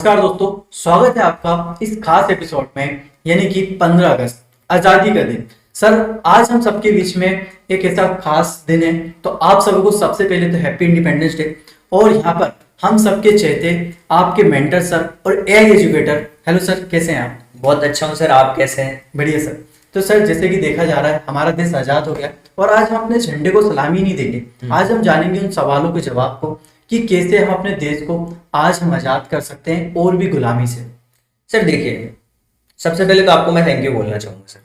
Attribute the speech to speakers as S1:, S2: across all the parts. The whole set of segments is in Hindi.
S1: नमस्कार दोस्तों, स्वागत है आपका इस खास एपिसोड में यानी कि 15 अगस्त आज़ादी का दिन। सर, आज हम सबके बीच में एक ऐसा खास दिन है, तो आप सबको सबसे पहले तो हैप्पी इंडिपेंडेंस डे। और यहाँ पर हम सबके चहेते आपके मेंटर सर और एआई एजुकेटर। हेलो सर, कैसे हैं आप?
S2: बहुत अच्छा हूँ सर, आप कैसे हैं?
S1: बढ़िया सर। तो सर, जैसे कि देखा जा रहा है हमारा देश आज़ाद हो गया और आज हम अपने झंडे को सलामी नहीं देंगे। आज हम जानेंगे उन सवालों के जवाब को कि कैसे हम अपने देश को आज हम आज़ाद कर सकते हैं और भी गुलामी से।
S2: सर देखिए, सबसे पहले तो आपको मैं थैंक यू बोलना चाहूँगा सर।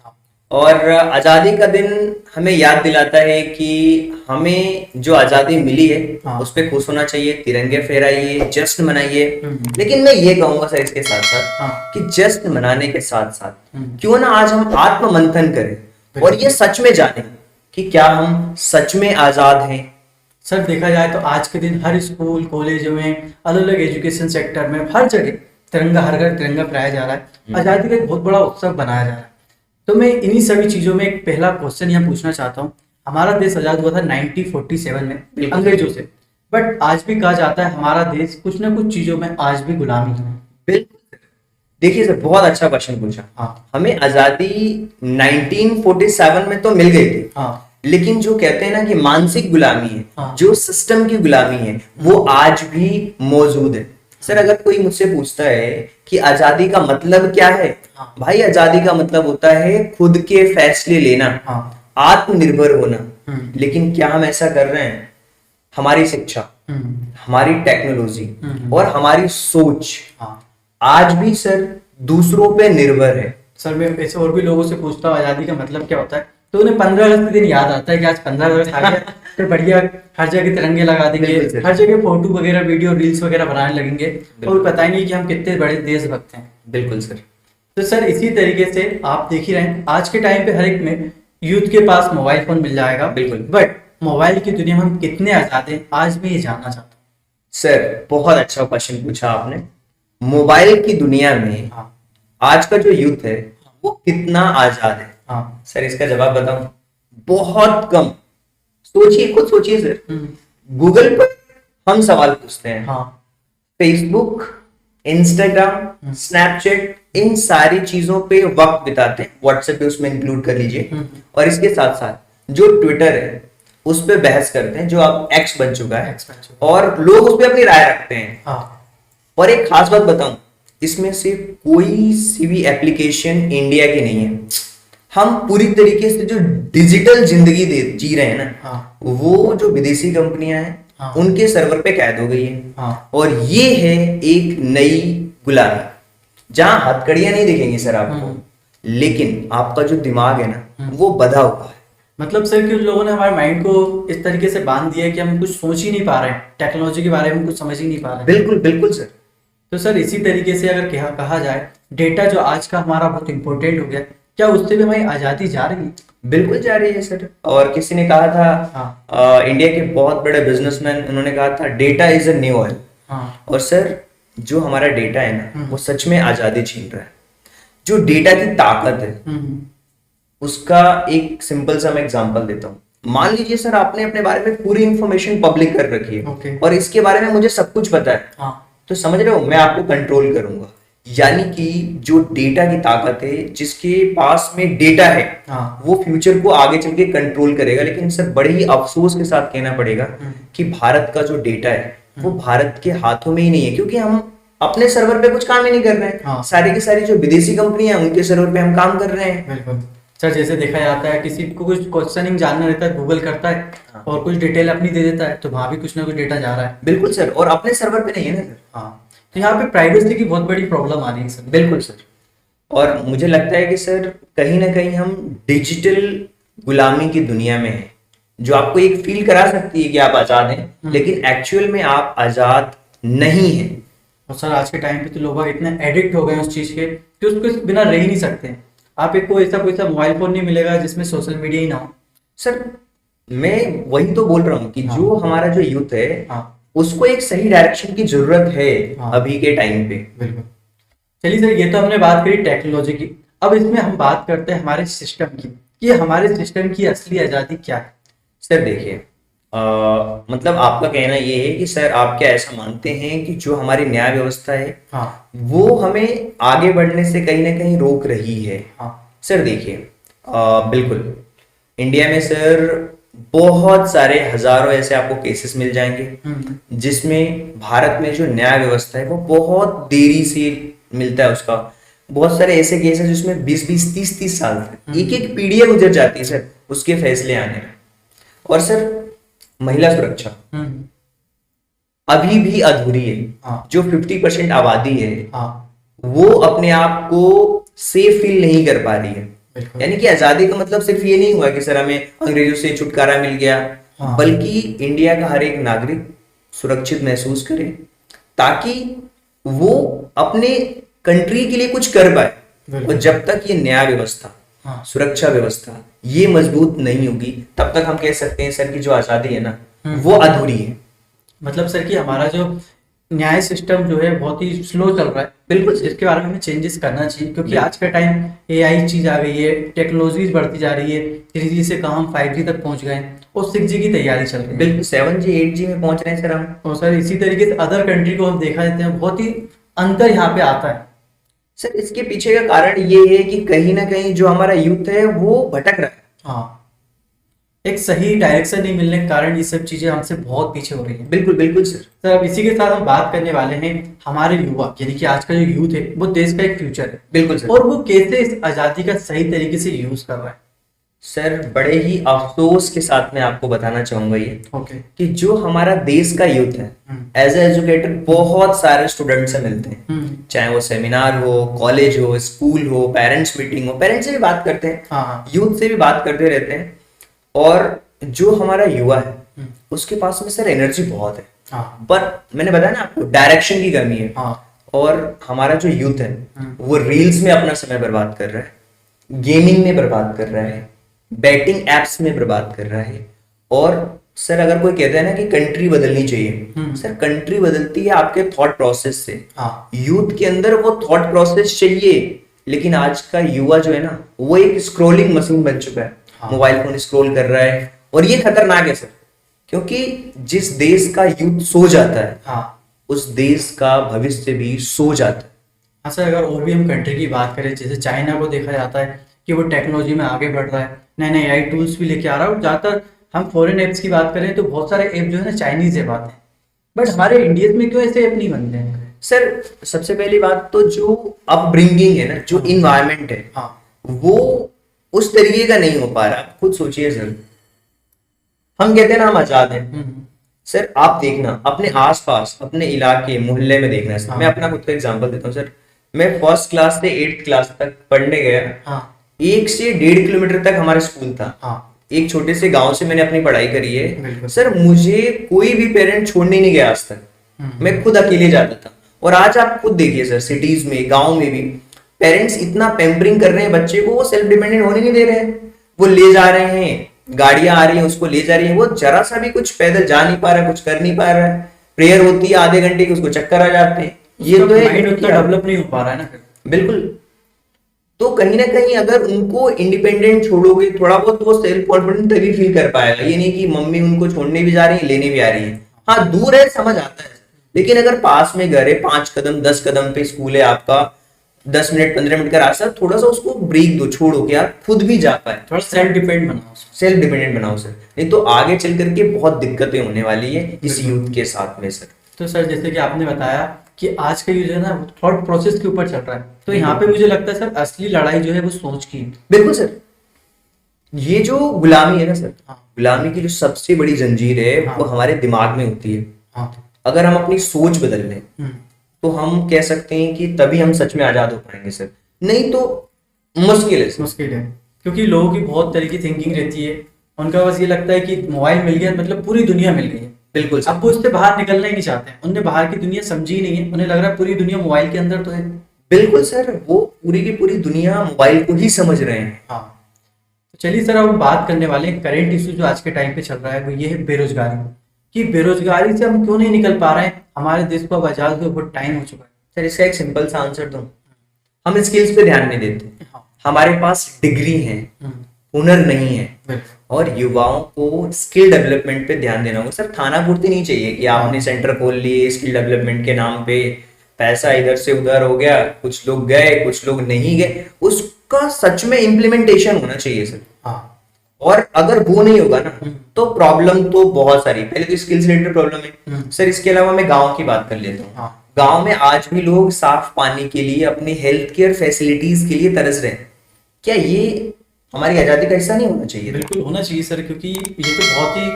S2: और आज़ादी का दिन हमें याद दिलाता है कि हमें जो आज़ादी मिली है उस पर खुश होना चाहिए, तिरंगे फहराइए, जश्न मनाइए। लेकिन मैं ये कहूँगा सर इसके साथ साथ कि जश्न मनाने के साथ साथ क्यों ना आज हम आत्म मंथन करें और ये सच में जानें कि क्या हम सच में आज़ाद हैं।
S1: सर, देखा जाए तो आज के दिन हर स्कूल कॉलेज में अलग अलग एजुकेशन सेक्टर में हर जगह तिरंगा, हर घर तिरंगा फहराया जा रहा है। आज़ादी का एक बहुत बड़ा उत्सव बनाया जा रहा है। तो मैं इन्हीं सभी चीज़ों में एक पहला क्वेश्चन यहाँ पूछना चाहता हूँ। हमारा देश आज़ाद हुआ था 1947 में अंग्रेजों से, बट आज भी कहा जाता है हमारा देश कुछ ना कुछ चीज़ों में आज भी गुलामी है।
S2: बिल्कुल। देखिए सर, बहुत अच्छा क्वेश्चन पूछा। हमें आज़ादी 1947 में तो मिल गई थी, लेकिन जो कहते हैं ना कि मानसिक गुलामी है, जो सिस्टम की गुलामी है, वो आज भी मौजूद है। सर, अगर कोई मुझसे पूछता है कि आजादी का मतलब क्या है, भाई आजादी का मतलब होता है खुद के फैसले लेना, आत्मनिर्भर होना। लेकिन क्या हम ऐसा कर रहे हैं? हमारी शिक्षा, हमारी टेक्नोलॉजी और हमारी सोच आज भी सर दूसरों पे निर्भर है।
S1: सर, मैं ऐसे और भी लोगों से पूछता हूँ आजादी का मतलब क्या होता है, तो उन्हें 15 अगस्त के दिन याद आता है कि आज 15 अगस्त आ गया, तो बढ़िया हर जगह तिरंगे लगा देंगे, हर जगह फोटो वगैरह वीडियो रील्स वगैरह बनाने लगेंगे और पता ही नहीं कि हम कितने बड़े देशभक्त हैं।
S2: बिल्कुल सर।
S1: तो सर, इसी तरीके से आप देख ही रहे हैं आज के टाइम पे हर एक में यूथ के पास मोबाइल फोन मिल जाएगा।
S2: बिल्कुल।
S1: बट मोबाइल की दुनिया में हम कितने आजाद हैं, आज मैं ये जानना चाहता हूँ।
S2: सर, बहुत अच्छा क्वेश्चन पूछा आपने। मोबाइल की दुनिया में आज का जो यूथ है वो कितना आजाद है? सर, इसका जवाब बताऊं, बहुत कम। सोचिए, खुद सोचिए सर। गूगल पर हम सवाल पूछते हैं, फेसबुक, इंस्टाग्राम, स्नैपचैट, इन सारी चीजों पे वक्त बिताते हैं। व्हाट्सएप पे उसमें इंक्लूड कर लीजिए। और इसके साथ साथ जो ट्विटर है उस पे बहस करते हैं, जो अब एक्स बन चुका है, और लोग उस पे अपनी राय रखते हैं। और एक खास बात बताऊं, इसमें से कोई सी भी एप्लीकेशन इंडिया की नहीं है। हम पूरी तरीके से जो डिजिटल जिंदगी जी रहे हैं ना, वो जो विदेशी कंपनियां हैं उनके सर्वर पे कैद हो गई है। और ये है एक नई गुलामी, जहां हथकड़ियां नहीं दिखेंगी सर आपको, लेकिन आपका जो दिमाग है ना वो बधा हुआ है।
S1: मतलब सर कि उन लोगों ने हमारे माइंड को इस तरीके से बांध दिया है कि हम कुछ सोच ही नहीं पा रहे हैं, टेक्नोलॉजी के बारे में कुछ समझ ही नहीं पा रहे हैं।
S2: बिल्कुल बिल्कुल सर।
S1: तो सर, इसी तरीके से अगर कहा जाए, डेटा जो आज का हमारा बहुत इंपॉर्टेंट हो गया, क्या उससे भी हमारी आजादी जा रही है?
S2: बिल्कुल जा रही है सर। और किसी ने कहा था, इंडिया के बहुत बड़े बिजनेसमैन, उन्होंने कहा था data is a new oil. और सर, जो हमारा डेटा है ना वो सच में आजादी छीन रहा है। जो डेटा की ताकत है उसका एक सिंपल सा मैं एग्जांपल देता हूँ। मान लीजिए सर, आपने अपने बारे में पूरी इंफॉर्मेशन पब्लिक कर रखी है और इसके बारे में मुझे सब कुछ पता है, तो समझ रहे हो, मैं आपको कंट्रोल करूंगा। यानी कि जो डेटा की ताकत है, जिसके पास में डेटा है, वो फ्यूचर को आगे चल के कंट्रोल करेगा। लेकिन सर, बड़े ही अफसोस के साथ कहना पड़ेगा कि भारत का जो डेटा है वो भारत के हाथों में ही नहीं है, क्योंकि हम अपने सर्वर पे कुछ काम ही नहीं कर रहे हैं। सारी की सारी जो विदेशी कंपनियां हैं उनके सर्वर पे हम काम कर रहे हैं।
S1: बिल्कुल सर, जैसे देखा जाता है किसी को कुछ क्वेश्चनिंग जानना रहता है, गूगल करता है और कुछ डिटेल अपनी दे देता है, तो वहां भी कुछ ना कुछ डेटा जा रहा है।
S2: बिल्कुल सर, और अपने सर्वर पे नहीं है ना सर।
S1: तो यहाँ पे प्राइवेसी की बहुत बड़ी प्रॉब्लम आ रही है सर।
S2: बिल्कुल सर। और मुझे लगता है कि सर कहीं ना कहीं हम डिजिटल गुलामी की दुनिया में हैं, जो आपको एक फील करा सकती है कि आप आजाद हैं, लेकिन एक्चुअल में आप आजाद नहीं हैं।
S1: और सर, आज के टाइम पे तो लोग इतने एडिक्ट हो गए उस चीज के कि उसके बिना रह ही नहीं सकते। आप एक कोई सा मोबाइल फोन नहीं मिलेगा जिसमें सोशल मीडिया ही ना हो।
S2: सर, मैं वही तो बोल रहा हूँ कि जो हमारा जो यूथ है उसको एक सही डायरेक्शन की जरूरत है अभी के टाइम पे।
S1: बिल्कुल। चलिए सर, ये तो हमने बात करी टेक्नोलॉजी की। अब इसमें हम बात करते हैं हमारे सिस्टम की, कि हमारे सिस्टम की असली आजादी क्या है।
S2: सर देखिए, मतलब आपका कहना ये है कि सर आप क्या ऐसा मानते हैं कि जो हमारी न्याय व्यवस्था है
S1: हाँ
S2: वो हमें आगे बढ़ने से कहीं ना कहीं रोक रही है?
S1: हाँ
S2: सर देखिए, बिल्कुल इंडिया में सर बहुत सारे हजारों ऐसे आपको केसेस मिल जाएंगे जिसमें भारत में जो न्याय व्यवस्था है वो बहुत देरी से मिलता है उसका। बहुत सारे ऐसे केस हैं जिसमें 20-20, 30-30 साल तक एक एक पीढ़ियां गुजर जाती है सर उसके फैसले आने में। और सर महिला सुरक्षा अभी भी अधूरी है।
S1: हाँ
S2: जो 50% आबादी है
S1: हाँ
S2: वो अपने आप को सेफ फील नहीं कर पा रही है।
S1: बिल्कुल।
S2: यानी कि आजादी का मतलब सिर्फ ये नहीं हुआ कि सर हमें अंग्रेजों से छुटकारा मिल गया,
S1: हाँ।
S2: बल्कि इंडिया का हर एक नागरिक सुरक्षित महसूस करे ताकि वो अपने कंट्री के लिए कुछ कर पाए।
S1: बिल्कुल।
S2: और जब तक ये न्याय व्यवस्था,
S1: हाँ
S2: सुरक्षा व्यवस्था ये मजबूत नहीं होगी तब तक हम कह सकते हैं सर की जो आजादी है ना वो अधूरी है।
S1: मतलब सर कि हमारा जो न्याय सिस्टम जो है बहुत ही स्लो चल रहा है। बिल्कुल, इसके बारे में हमें चेंजेस करना चाहिए क्योंकि आज का टाइम एआई चीज आ गई है, टेक्नोलॉजीज बढ़ती जा रही है। 3G से कहाँ हम 5G तक पहुंच गए और 6G की तैयारी चल रही है।
S2: बिल्कुल 7G 8G में पहुंच रहे हैं सर हम।
S1: और सर इसी तरीके से अदर कंट्री को हम देखा जाते हैं, बहुत ही अंतर यहाँ पे आता है।
S2: सर इसके पीछे का कारण ये है कि कहीं ना कहीं जो हमारा यूथ है वो भटक रहा है।
S1: हाँ, एक सही डायरेक्शन नहीं मिलने के कारण ये सब चीजें हमसे बहुत पीछे हो रही हैं।
S2: बिल्कुल बिल्कुल सर।
S1: सर अब इसी के साथ हम बात करने वाले हैं हमारे युवा, यानी कि आज का जो यूथ है वो देश का एक फ्यूचर है।
S2: बिल्कुल सर।
S1: और वो कैसे इस आजादी का सही तरीके से यूज कर रहा है।
S2: सर बड़े ही अफसोस के साथ मैं आपको बताना चाहूंगा ये
S1: ओके।
S2: कि जो हमारा देश का यूथ है एज ए एजुकेटर बहुत सारे स्टूडेंट से मिलते हैं, चाहे वो सेमिनार हो, कॉलेज हो, स्कूल हो, पेरेंट्स मीटिंग हो, पेरेंट्स से भी बात करते हैं,
S1: हाँ
S2: यूथ से भी बात करते रहते हैं। और जो हमारा युवा है उसके पास में सर एनर्जी बहुत है,
S1: हाँ
S2: पर मैंने बताया ना आपको डायरेक्शन की कमी है।
S1: हाँ
S2: और हमारा जो यूथ है वो रील्स में अपना समय बर्बाद कर रहा है, गेमिंग में बर्बाद कर रहा है, बैटिंग एप्स में बर्बाद कर रहा है। और सर अगर कोई कहता है ना कि कंट्री बदलनी चाहिए, सर कंट्री बदलती है आपके थॉट प्रोसेस से।
S1: हाँ
S2: यूथ के अंदर वो थॉट प्रोसेस चाहिए, लेकिन आज का युवा जो है ना वो एक स्क्रोलिंग मशीन बन चुका है। मोबाइल फोन स्क्रॉल कर रहा है और ये खतरनाक है सर, क्योंकि जिस देश का यूथ सो जाता है
S1: हाँ
S2: उस देश का भविष्य भी सो जाता है।
S1: हाँ सर, अगर और भी हम कंट्री की बात करें, जैसे चाइना को देखा जाता है कि वो टेक्नोलॉजी में आगे बढ़ रहा है, नए नए AI टूल्स भी लेके आ रहा है। और ज़्यादातर हम फॉरेन ऐप्स की बात करें तो बहुत सारे ऐप जो है ना चाइनीज ऐप आते हैं, बट हमारे इंडिया में क्यों ऐसे ऐप नहीं बनते हैं?
S2: सर सबसे पहली बात तो जो अपब्रिंगिंग है ना, जो इन्वायरमेंट है
S1: हाँ
S2: वो उस तरीके का नहीं हो पा रहा। आप खुद सोचिए सर, हम कहते हैं ना हम आजाद हैं, सर आप देखना अपने आसपास अपने इलाके मोहल्ले में देखना सर। मैं अपना खुद का एग्जांपल देता हूँ सर। मैं फर्स्ट क्लास से 8th क्लास तक पढ़ने गया,
S1: हाँ
S2: 1 से 1.5 किलोमीटर तक हमारा स्कूल था।
S1: हाँ
S2: एक छोटे से गांव से मैंने अपनी पढ़ाई करी है
S1: बिल्कुल।
S2: सर। मुझे कोई भी पेरेंट छोड़ने नहीं गया आज तक, मैं खुद अकेले जाता था। और आज आप खुद देखिए सर, सिटीज में गांव में भी पेरेंट्स इतना पैम्परिंग कर रहे हैं बच्चे को, वो सेल्फ डिपेंडेंट होने नहीं दे रहे हैं। वो ले जा रहे हैं, गाड़ियां आ रही हैं उसको ले जा रही है, वो जरा सा भी कुछ पैदल जा नहीं पा रहा है, कुछ कर नहीं पा रहा है। प्रेयर होती है आधे घंटे की, उसको चक्कर आ जाते हैं। ये तो
S1: माइंड उतना डेवलप नहीं हो पा रहा है ना फिर।
S2: बिल्कुल। तो कहीं ना कहीं अगर उनको इंडिपेंडेंट छोड़ोगे थोड़ा बहुत, तो वो सेल्फ कॉन्फिडेंट तभी फील कर पाएगा। ये नहीं कि मम्मी उनको छोड़ने भी जा रही है, लेने भी आ रही है। हाँ दूर है समझ आता है, लेकिन अगर पास में घर है, 5 कदम 10 कदम पे स्कूल है आपका, 10 मिनट 15 मिनट का रास्ता, थोड़ा सा उसको ब्रेक दो, छोड़ो कि आप खुद भी जा पाए।
S1: थोड़ा सेल्फ डिपेंड बनाओ,
S2: सेल्फ डिपेंडेंट बनाओ सर, नहीं तो आगे चल करके बहुत दिक्कतें होने वाली है इस यूथ के साथ में सर।
S1: तो सर जैसे कि आपने बताया कि आज का यूज है ना थॉट प्रोसेस के ऊपर चल रहा है, तो यहाँ पे मुझे लगता है सर असली लड़ाई जो है वो सोच की।
S2: बिल्कुल सर। ये जो गुलामी है ना सर,
S1: हाँ
S2: गुलामी की जो सबसे बड़ी जंजीर है
S1: हाँ।
S2: वो हमारे दिमाग में होती है।
S1: हाँ
S2: अगर हम अपनी सोच बदल लें तो हम कह सकते हैं कि तभी हम सच में आजाद हो पाएंगे सर, नहीं तो मुश्किल है सर।
S1: मुश्किल है, क्योंकि लोगों की बहुत तरह की थिंकिंग रहती है। उनका बस ये लगता है कि मोबाइल मिल गया मतलब पूरी दुनिया मिल गई है।
S2: बिल्कुल सर।
S1: अब वो उससे बाहर निकलना ही नहीं चाहते हैं, उन्हें बाहर की दुनिया समझी ही नहीं है। उन्हें लग रहा है पूरी दुनिया मोबाइल के अंदर तो है।
S2: बिल्कुल सर, वो पूरी की पूरी दुनिया मोबाइल को ही समझ रहे हैं।
S1: हाँ, तो चलिए सर अब हम बात करने वाले हैं करंट इशू जो आज के टाइम पे चल रहा है, वो ये है बेरोजगारी। कि बेरोजगारी से हम क्यों नहीं निकल पा रहे हैं, हमारे देश को अब आजाद हुए बहुत टाइम हो चुका है।
S2: सर इसका एक सिंपल सा आंसर दूं, हम स्किल्स पे ध्यान नहीं देते।
S1: हाँ
S2: हमारे पास डिग्री है, हुनर नहीं है।
S1: बिल्कुल।
S2: और युवाओं को स्किल डेवलपमेंट पे ध्यान देना होगा सर। थाना पूर्ति नहीं चाहिए कि आपने सेंटर खोल लिए स्किल डेवलपमेंट के नाम पे, पैसा इधर से उधर हो गया, कुछ लोग गए कुछ लोग नहीं गए, उसका सच में इम्प्लीमेंटेशन होना चाहिए सर।
S1: हाँ।
S2: और अगर वो नहीं होगा ना तो प्रॉब्लम तो बहुत सारी, पहले तो स्किल्स रिलेटेड प्रॉब्लम है सर। इसके अलावा मैं गांव की बात कर लेता हूँ।
S1: हाँ।
S2: गांव में आज भी लोग साफ पानी के लिए, अपने हेल्थ केयर फैसिलिटीज के लिए तरस रहे हैं। क्या ये हमारी आजादी का हिस्सा नहीं होना चाहिए?
S1: बिल्कुल होना चाहिए सर, क्योंकि ये तो बहुत ही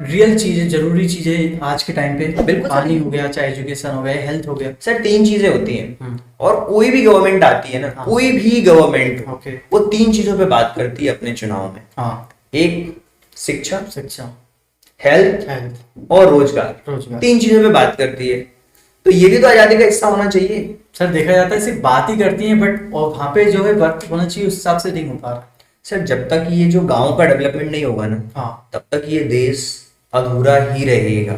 S1: रियल चीज है, जरूरी चीज है आज के टाइम पे।
S2: बिल्कुल।
S1: पानी हो गया, चाहे एजुकेशन हो गया, हेल्थ हो गया
S2: सर। 3 चीजें होती हैं और कोई भी गवर्नमेंट आती है ना, कोई भी गवर्नमेंट वो 3 चीजों पे बात करती है अपने चुनाव में।
S1: हाँ।
S2: एक शिक्षा,
S1: हेल्थ
S2: और रोजगार। 3 चीजों पे बात करती है, तो ये भी तो आजादी का हिस्सा होना चाहिए
S1: सर। देखा जाता है सिर्फ बात ही करती है, बट और वहाँ पे जो है वर्क होना चाहिए उस हिसाब से नहीं हो पा रहा
S2: सर। जब तक ये जो गांव का डेवलपमेंट नहीं होगा ना, तब तक ये देश अधूरा ही रहेगा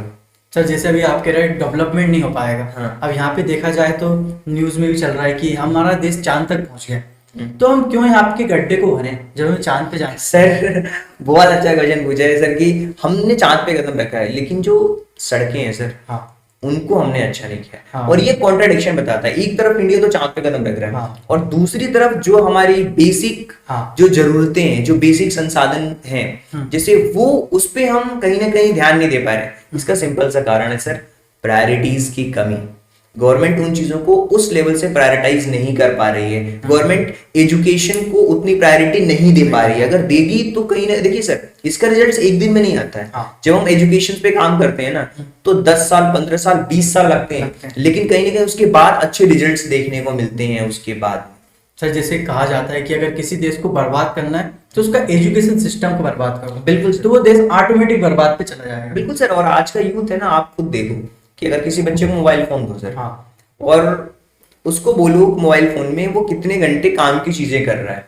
S1: सर। जैसे अभी आप कह रहे हैं डेवलपमेंट नहीं हो पाएगा। अब यहाँ पे देखा जाए तो न्यूज में भी चल रहा है कि हमारा देश चांद तक पहुंच गया, तो हम क्यों यहाँ आपके गड्ढे को भरें जब हमें चांद पे जाए?
S2: सर बहुत अच्छा क्वेश्चन पूछा है सर कि हमने चांद पे कदम रखा है, लेकिन जो सड़कें हैं सर, उनको हमने अच्छा नहीं किया। और ये कॉन्ट्राडिक्शन बताता है, एक तरफ इंडिया तो चांद पे कदम रख रहा है और दूसरी तरफ जो हमारी बेसिक जो जरूरतें हैं, जो बेसिक संसाधन हैं, जैसे वो उस पे हम कहीं ना कहीं ध्यान नहीं दे पा रहे। इसका सिंपल सा कारण है सर, प्रायोरिटीज की कमी। गवर्नमेंट उन चीजों को उस लेवल से प्रायोरिटाइज नहीं कर पा रही है। गवर्नमेंट एजुकेशन को उतनी प्रायोरिटी नहीं दे पा रही है। अगर देगी तो कहीं ना, देखिए सर, इसका रिजल्ट एक दिन में नहीं आता है। जब हम एजुकेशन पे काम करते हैं ना, तो 10 साल 15 साल 20 साल लगते हैं, लेकिन कहीं ना कहीं उसके बाद अच्छे रिजल्ट देखने को मिलते हैं उसके बाद।
S1: सर जैसे कहा जाता है कि अगर किसी देश को बर्बाद करना है तो उसका एजुकेशन सिस्टम को बर्बाद करो।
S2: बिल्कुल,
S1: तो वो देश ऑटोमेटिक बर्बाद पे चला जाएगा।
S2: बिल्कुल सर। और आज का यूथ है ना, आप खुद देखो कि अगर किसी बच्चे को मोबाइल फोन दो सर, और उसको बोलो मोबाइल फोन में वो कितने घंटे काम की चीजें कर रहा है,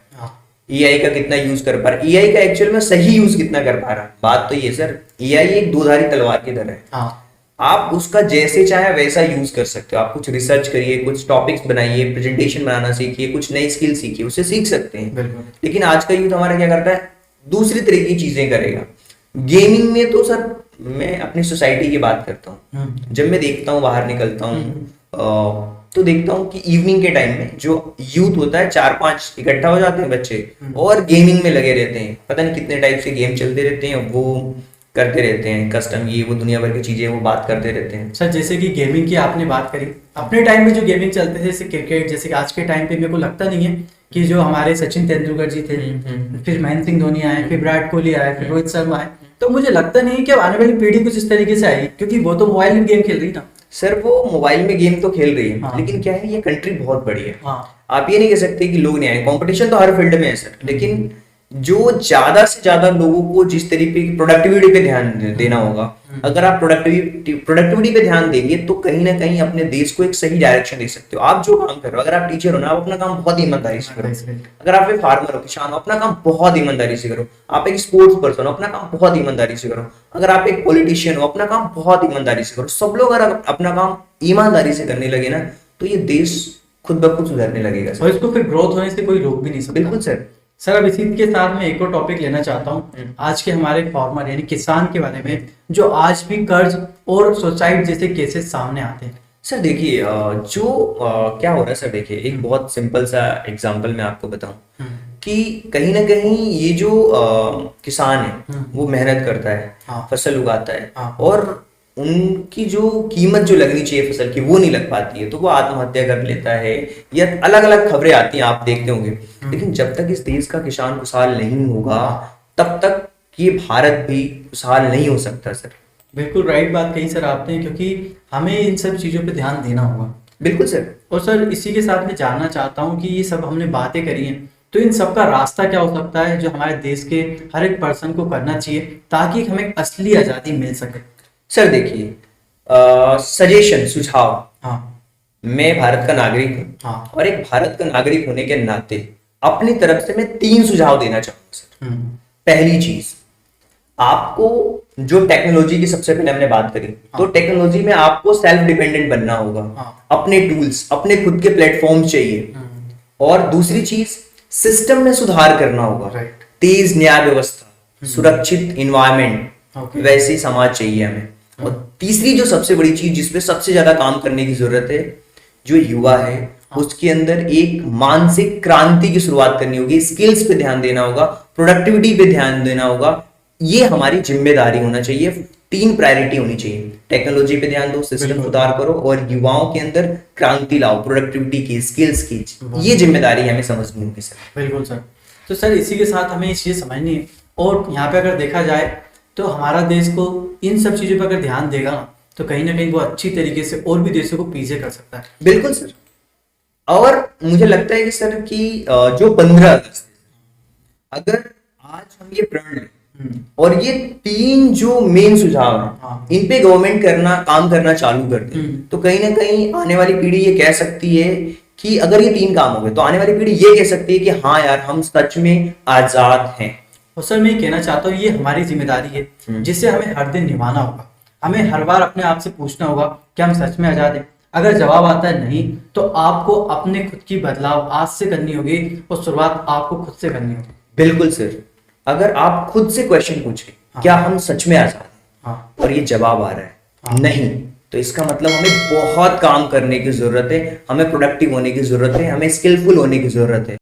S2: एआई का कितना यूज कर पा रहा है, एआई का एक्चुअल में सही यूज कितना कर पा रहा है। बात तो ये सर, एआई एक दोधारी तलवार की तरह है। आप उसका जैसे चाहे वैसा यूज कर सकते हो। आप कुछ रिसर्च करिए, कुछ टॉपिक्स बनाइए, प्रेजेंटेशन बनाना सीखिए, कुछ नई स्किल सीखिए, उससे सीख सकते हैं। लेकिन आज का यूथ हमारा क्या करता है, दूसरी तरह की चीजें करेगा। गेमिंग में तो सर, मैं अपनी सोसाइटी की बात करता हूँ, जब मैं देखता हूँ बाहर निकलता हूँ तो देखता हूँ कि इवनिंग के टाइम में जो यूथ होता है 4-5 इकट्ठा हो जाते हैं बच्चे और गेमिंग में लगे रहते हैं। पता नहीं कितने टाइप से गेम चलते रहते हैं, वो करते रहते हैं, कस्टम ये वो दुनिया भर की चीजें वो बात करते रहते हैं।
S1: सर जैसे कि गेमिंग की आपने बात करी, अपने टाइम में जो गेमिंग चलते थे जैसे क्रिकेट, जैसे आज के टाइम पे मेरे को लगता नहीं है कि जो हमारे सचिन तेंदुलकर जी थे, फिर महेंद्र सिंह धोनी आए, फिर विराट कोहली आए, फिर रोहित शर्मा आए, तो मुझे लगता नहीं है कि अब आने वाली पीढ़ी कुछ इस तरीके से आई, क्योंकि वो तो मोबाइल में गेम खेल रही ना।
S2: सर वो मोबाइल में गेम तो खेल रही है, लेकिन क्या है, ये कंट्री बहुत बड़ी है। आप ये नहीं कह सकते कि लोग नहीं आए। कंपटीशन तो हर फील्ड में है सर, लेकिन जो ज्यादा से ज्यादा लोगों को जिस तरीके की प्रोडक्टिविटी पे ध्यान देना होगा, अगर आप प्रोडक्टिविटी पे ध्यान देंगे तो कहीं ना कहीं अपने देश को एक सही डायरेक्शन दे सकते हो। आप जो काम कर रहे हो, अगर आप टीचर हो ना, आप अपना काम बहुत ईमानदारी से करो। अगर आप एक फार्मर हो, किसान हो, अपना काम बहुत ईमानदारी से करो। आप एक स्पोर्ट्स पर्सन हो, अपना काम बहुत ईमानदारी से करो। अगर आप एक पॉलिटिशियन हो, अपना काम बहुत ईमानदारी से करो। सब लोग अगर अपना काम ईमानदारी से करने लगे ना, तो ये देश खुद ब खुद सुधरने लगेगा
S1: और इसको फिर ग्रोथ होने से कोई रोक भी नहीं सकता।
S2: बिल्कुल सर।
S1: सर अब इसी के साथ में एक और टॉपिक लेना चाहता हूँ, आज के हमारे फार्मर यानी किसान के बारे में, जो आज भी कर्ज और सुसाइड जैसे केसेस सामने आते हैं।
S2: सर देखिए, क्या हो रहा है सर, देखिए एक बहुत सिंपल सा एग्जांपल मैं आपको बताऊं कि कहीं ना कहीं ये जो किसान है वो मेहनत करता है, फसल उगाता है, और उनकी जो कीमत जो लगनी चाहिए फसल की वो नहीं लग पाती है, तो वो आत्महत्या कर लेता है, या अलग अलग खबरें आती हैं, आप देखते होंगे। लेकिन जब तक इस देश का किसान खुशहाल नहीं होगा, तब तक ये भारत भी खुशहाल नहीं हो सकता सर।
S1: बिल्कुल राइट बात कही सर आपने, क्योंकि हमें इन सब चीजों पे ध्यान देना होगा।
S2: बिल्कुल सर।
S1: और सर इसी के साथ मैं जानना चाहता हूँ कि ये सब हमने बातें करी हैं, तो इन सब का रास्ता क्या हो सकता है जो हमारे देश के हर एक पर्सन को करना चाहिए ताकि हमें असली आजादी मिल सके?
S2: सर देखिए, सजेशन, सुझाव, मैं भारत का नागरिक हूँ, और एक भारत का नागरिक होने के नाते अपनी तरफ से मैं 3 सुझाव देना चाहूंगा सर। पहली चीज, आपको जो टेक्नोलॉजी की सबसे पहले हमने बात करी, तो टेक्नोलॉजी में आपको सेल्फ डिपेंडेंट बनना होगा। अपने टूल्स, अपने खुद के प्लेटफॉर्म चाहिए। और दूसरी चीज, सिस्टम में सुधार करना होगा। तेज न्याय व्यवस्था, सुरक्षित इन्वायरमेंट,
S1: ओके।
S2: वैसी समाज चाहिए हमें। और तीसरी जो सबसे बड़ी चीज जिसपे सबसे ज्यादा काम करने की जरूरत है, जो युवा है उसके अंदर एक मानसिक क्रांति की शुरुआत करनी होगी, स्किल्स पे ध्यान देना होगा, प्रोडक्टिविटी पे ध्यान देना होगा। ये हमारी जिम्मेदारी होना चाहिए। 3 प्रायोरिटी होनी चाहिए, टेक्नोलॉजी पे ध्यान दो, सिस्टम सुधार करो और युवाओं के अंदर क्रांति लाओ, प्रोडक्टिविटी की, स्किल्स की। ये जिम्मेदारी हमें समझनी होगी सर।
S1: बिल्कुल सर। तो सर इसी के साथ हमें ये चीज़ समझनी है, और यहाँ पे अगर देखा जाए तो हमारा देश को इन सब चीज़ों पर अगर ध्यान देगा ना, तो कहीं ना कहीं वो अच्छी तरीके से और भी देशों को पीछे कर सकता है।
S2: बिल्कुल सर। और मुझे लगता है कि सर कि जो 15 अगस्त, अगर आज हम ये प्रण लें और ये 3 जो मेन सुझाव हैं इन पे गवर्नमेंट काम करना चालू कर दे, तो कहीं ना कहीं आने वाली पीढ़ी ये कह सकती है कि अगर ये 3 काम हो गए तो आने वाली पीढ़ी ये कह सकती है कि हाँ यार, हम सच में आजाद हैं।
S1: और सर मैं ये कहना चाहता हूँ, ये हमारी जिम्मेदारी है जिसे हमें हर दिन निभाना होगा। हमें हर बार अपने आप से पूछना होगा कि हम सच में आजाद हैं। अगर जवाब आता है नहीं, तो आपको अपने खुद की बदलाव आज से करनी होगी, और शुरुआत आपको खुद से करनी होगी।
S2: बिल्कुल सर। अगर आप खुद से क्वेश्चन पूछे, क्या हम सच में आजाद हैं, और ये जवाब आ रहा है नहीं, तो इसका मतलब हमें बहुत काम करने की जरूरत है, हमें प्रोडक्टिव होने की जरूरत है, हमें स्किलफुल होने की जरूरत है।